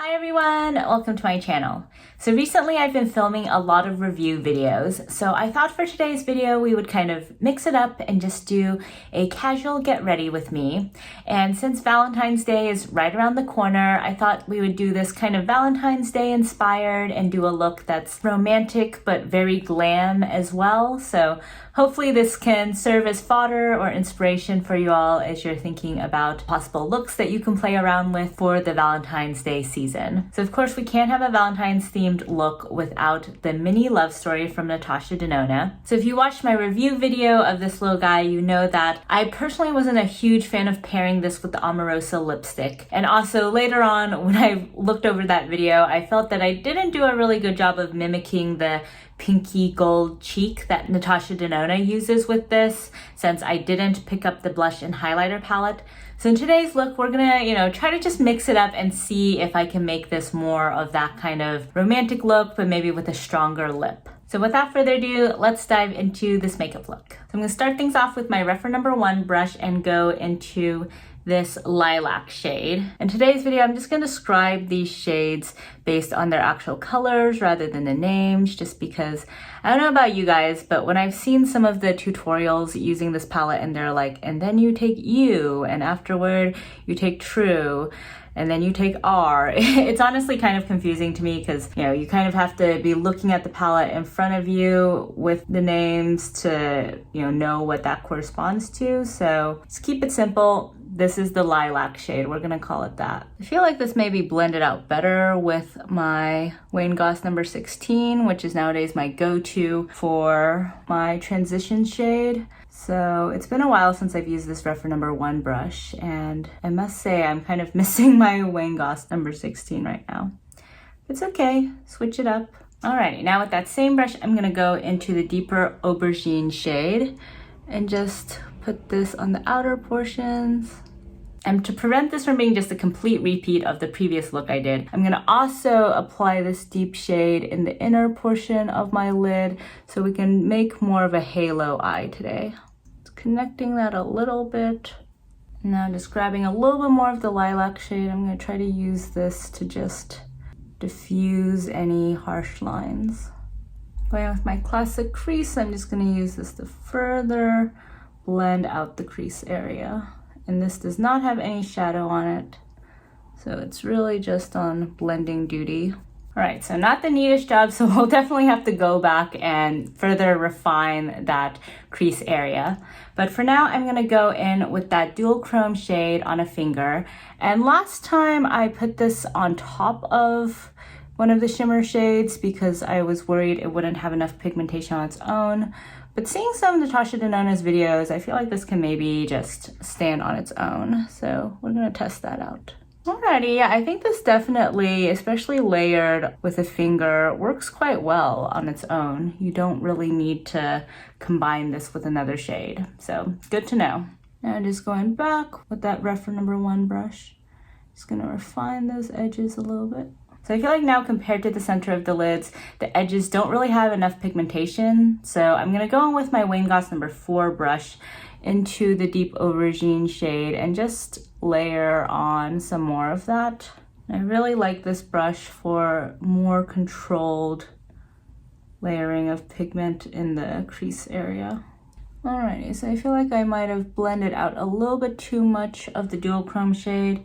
Hi everyone, welcome to my channel. So recently I've been filming a lot of review videos, so I thought for today's video we would kind of mix it up and just do a casual get ready with me. And since Valentine's Day is right around the corner, I thought we would do this kind of Valentine's Day inspired and do a look that's romantic but very glam as well. So hopefully this can serve as fodder or inspiration for you all as you're thinking about possible looks that you can play around with for the Valentine's Day season. So of course we can't have a Valentine's themed look without the mini love story from Natasha Denona. So if you watched my review video of this little guy, you know that I personally wasn't a huge fan of pairing this with the Omarosa lipstick. And also later on when I looked over that video, I felt that I didn't do a really good job of mimicking the pinky gold cheek that Natasha Denona uses with this, since I didn't pick up the blush and highlighter palette. So in today's look, we're gonna, try to just mix it up and see if I can make this more of that kind of romantic look, but maybe with a stronger lip. So without further ado, let's dive into this makeup look. So I'm gonna start things off with my Refer number 1 brush and go into this lilac shade. In today's video, I'm just going to describe these shades based on their actual colors rather than the names, just because I don't know about you guys, but when I've seen some of the tutorials using this palette and they're like, and then you take U, and afterward you take True, and then you take R. It's honestly kind of confusing to me because, you kind of have to be looking at the palette in front of you with the names to, know what that corresponds to. So just keep it simple. This is the lilac shade. We're gonna call it that. I feel like this may be blended out better with my Wayne Goss number 16, which is nowadays my go-to for my transition shade. So it's been a while since I've used this Refer number 1 brush, and I must say I'm kind of missing my Wayne Goss number 16 right now. It's okay, switch it up. Alrighty, now with that same brush, I'm gonna go into the deeper aubergine shade and just put this on the outer portions. And to prevent this from being just a complete repeat of the previous look I did, I'm gonna also apply this deep shade in the inner portion of my lid so we can make more of a halo eye today. Just connecting that a little bit. Now just grabbing a little bit more of the lilac shade, I'm gonna try to use this to just diffuse any harsh lines. Going with my classic crease, I'm just gonna use this to further blend out the crease area. And this does not have any shadow on it, so it's really just on blending duty. All right, so not the neatest job, so we'll definitely have to go back and further refine that crease area. But for now, I'm gonna go in with that dual chrome shade on a finger. And last time I put this on top of one of the shimmer shades because I was worried it wouldn't have enough pigmentation on its own. But seeing some Natasha Denona's videos, I feel like this can maybe just stand on its own. So we're gonna test that out. Alrighty, yeah, I think this definitely, especially layered with a finger, works quite well on its own. You don't really need to combine this with another shade. So good to know. Now just going back with that Refer number 1 brush. Just gonna refine those edges a little bit. So I feel like now compared to the center of the lids, the edges don't really have enough pigmentation. So I'm gonna go in with my Wayne Goss number 4 brush into the deep aubergine shade and just layer on some more of that. I really like this brush for more controlled layering of pigment in the crease area. Alrighty, so I feel like I might have blended out a little bit too much of the dual chrome shade.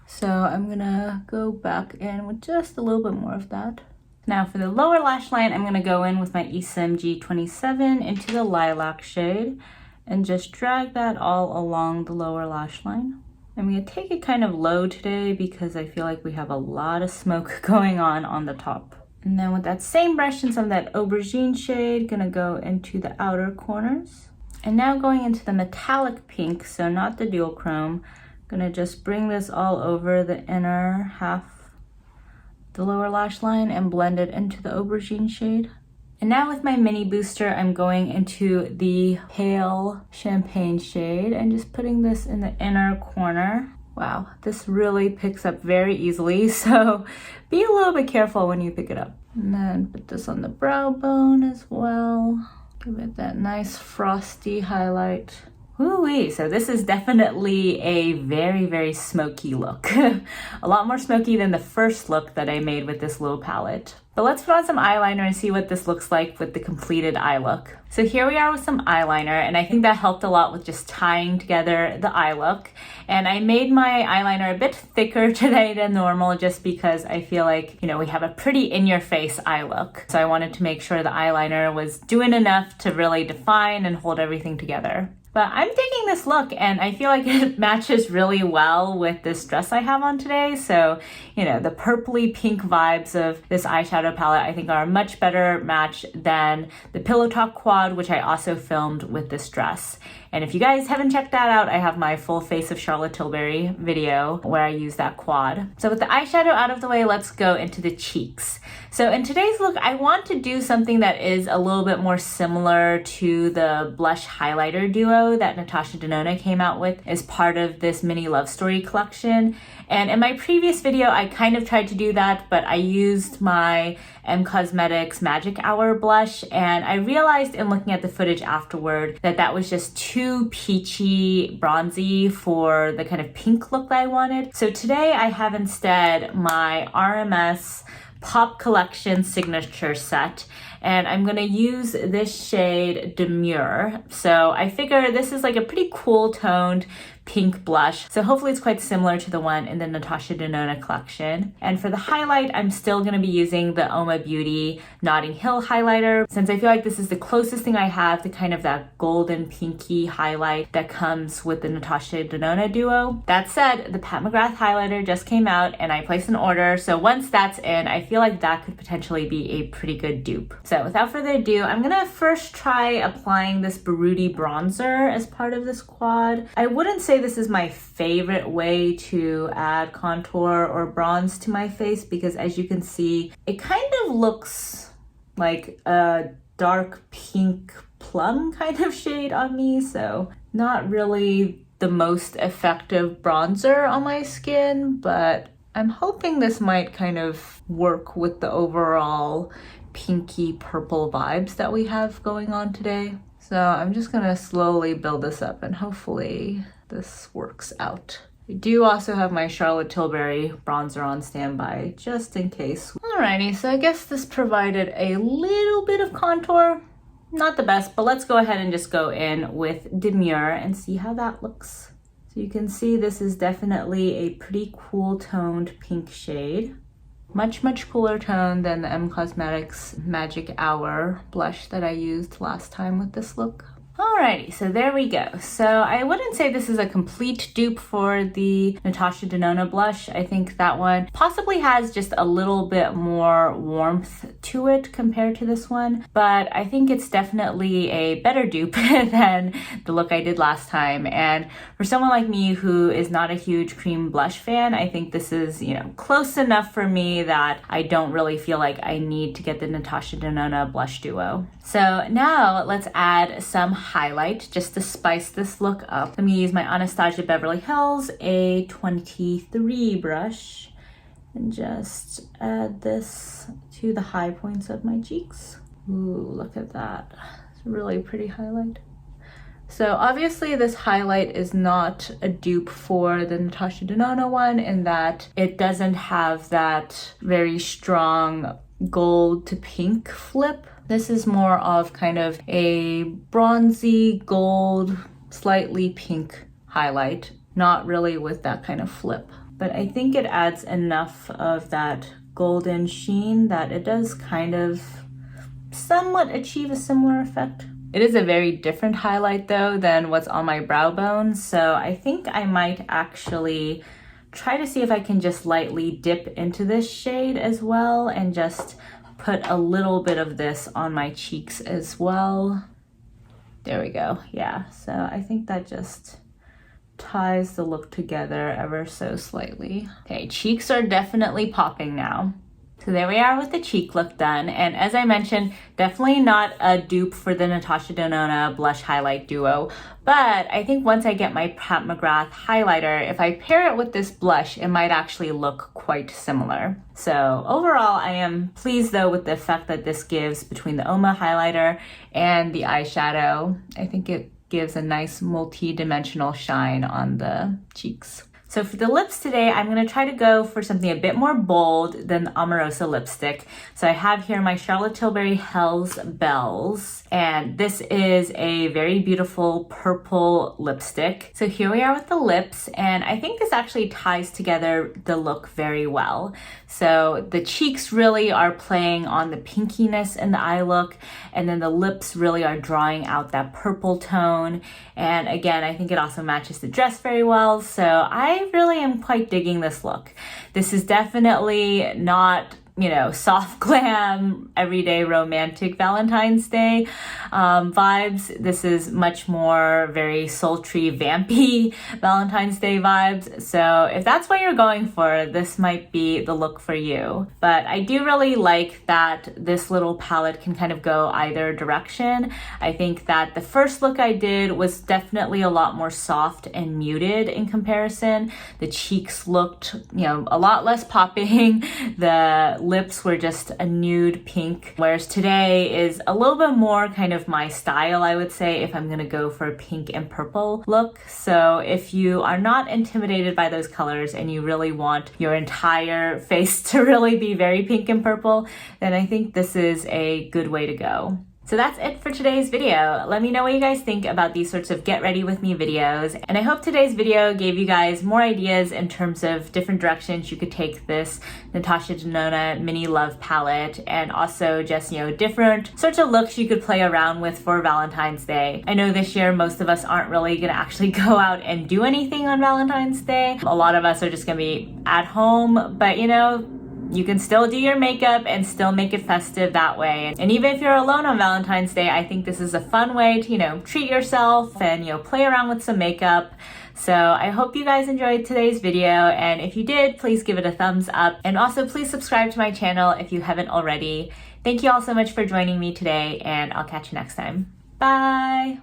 So I'm gonna go back in with just a little bit more of that. Now for the lower lash line, I'm gonna go in with my Esom G27 into the lilac shade and just drag that all along the lower lash line. I'm gonna take it kind of low today because I feel like we have a lot of smoke going on the top. And then with that same brush and some of that aubergine shade, gonna go into the outer corners. And now going into the metallic pink, so not the dual chrome, gonna just bring this all over the inner half, the lower lash line, and blend it into the aubergine shade. And now with my mini booster, I'm going into the pale champagne shade and just putting this in the inner corner. Wow, this really picks up very easily, so be a little bit careful when you pick it up. And then put this on the brow bone as well. Give it that nice frosty highlight. Woo-wee. So this is definitely a very, very smoky look. A lot more smoky than the first look that I made with this little palette. But let's put on some eyeliner and see what this looks like with the completed eye look. So here we are with some eyeliner, and I think that helped a lot with just tying together the eye look. And I made my eyeliner a bit thicker today than normal just because I feel like, you know, we have a pretty in-your-face eye look. So I wanted to make sure the eyeliner was doing enough to really define and hold everything together. But I'm digging this look, and I feel like it matches really well with this dress I have on today. So, you know, the purpley pink vibes of this eyeshadow palette I think are a much better match than the Pillow Talk quad, which I also filmed with this dress. And if you guys haven't checked that out, I have my full face of Charlotte Tilbury video where I use that quad. So with the eyeshadow out of the way, let's go into the cheeks. So in today's look, I want to do something that is a little bit more similar to the blush highlighter duo that Natasha Denona came out with as part of this mini love story collection. And in my previous video, I kind of tried to do that, but I used my Cosmetics Magic Hour blush, and I realized in looking at the footage afterward that that was just too peachy, bronzy for the kind of pink look that I wanted. So today I have instead my RMS Pop Collection Signature Set, and I'm gonna use this shade Demure. So I figure this is like a pretty cool toned pink blush. So hopefully it's quite similar to the one in the Natasha Denona collection. And for the highlight, I'm still gonna be using the Oma Beauty Notting Hill highlighter, since I feel like this is the closest thing I have to kind of that golden pinky highlight that comes with the Natasha Denona duo. That said, the Pat McGrath highlighter just came out and I placed an order. So once that's in, I feel like that could potentially be a pretty good dupe. So without further ado, I'm gonna first try applying this Baruti bronzer as part of this quad. I wouldn't say this is my favorite way to add contour or bronze to my face because, as you can see, it kind of looks like a dark pink plum kind of shade on me, so not really the most effective bronzer on my skin, but I'm hoping this might kind of work with the overall pinky purple vibes that we have going on today. So I'm just gonna slowly build this up and hopefully this works out. I do also have my Charlotte Tilbury bronzer on standby just in case. Alrighty, so I guess this provided a little bit of contour. Not the best, but let's go ahead and just go in with Demure and see how that looks. So you can see this is definitely a pretty cool toned pink shade. Much cooler tone than the Cosmetics Magic Hour blush that I used last time with this look. Alrighty, so there we go. So I wouldn't say this is a complete dupe for the Natasha Denona blush. I think that one possibly has just a little bit more warmth to it compared to this one, but I think it's definitely a better dupe than the look I did last time. And for someone like me who is not a huge cream blush fan, I think this is, you know, close enough for me that I don't really feel like I need to get the Natasha Denona blush duo. So now let's add some highlight just to spice this look up. I'm gonna use my Anastasia Beverly Hills A23 brush and just add this to the high points of my cheeks. Ooh, look at that. It's a really pretty highlight. So obviously this highlight is not a dupe for the Natasha Denona one in that it doesn't have that very strong gold to pink flip. This is more of kind of a bronzy gold, slightly pink highlight, not really with that kind of flip. But I think it adds enough of that golden sheen that it does kind of somewhat achieve a similar effect. It is a very different highlight though than what's on my brow bone, so I think I might actually try to see if I can just lightly dip into this shade as well and just put a little bit of this on my cheeks as well. There we go. Yeah, so I think that just ties the look together ever so slightly. Okay, cheeks are definitely popping now. So there we are with the cheek look done. And as I mentioned, definitely not a dupe for the Natasha Denona blush highlight duo. But I think once I get my Pat McGrath highlighter, if I pair it with this blush, it might actually look quite similar. So overall, I am pleased though with the effect that this gives between the Oma highlighter and the eyeshadow. I think it gives a nice multi-dimensional shine on the cheeks. So for the lips today, I'm going to try to go for something a bit more bold than the Omarosa lipstick. So I have here my Charlotte Tilbury Hell's Bells, and this is a very beautiful purple lipstick. So here we are with the lips, and I think this actually ties together the look very well. So the cheeks really are playing on the pinkiness in the eye look, and then the lips really are drawing out that purple tone. And again, I think it also matches the dress very well. So I really am quite digging this look. This is definitely not, you know, soft glam, everyday romantic Valentine's Day vibes. This is much more very sultry, vampy Valentine's Day vibes. So if that's what you're going for, this might be the look for you. But I do really like that this little palette can kind of go either direction. I think that the first look I did was definitely a lot more soft and muted in comparison. The cheeks looked, you know, a lot less popping. The lips were just a nude pink, whereas today is a little bit more kind of my style, I would say, if I'm gonna go for a pink and purple look. So if you are not intimidated by those colors and you really want your entire face to really be very pink and purple, then I think this is a good way to go. So that's it for today's video. Let me know what you guys think about these sorts of get ready with me videos. And I hope today's video gave you guys more ideas in terms of different directions you could take this Natasha Denona mini love palette, and also just, you know, different sorts of looks you could play around with for Valentine's Day. I know this year most of us aren't really gonna actually go out and do anything on Valentine's Day. A lot of us are just gonna be at home, but you know, you can still do your makeup and still make it festive that way. And even if you're alone on Valentine's Day, I think this is a fun way to, you know, treat yourself and, you know, play around with some makeup. So I hope you guys enjoyed today's video, and if you did, please give it a thumbs up, and also please subscribe to my channel if you haven't already. Thank you all so much for joining me today, and I'll catch you next time. Bye!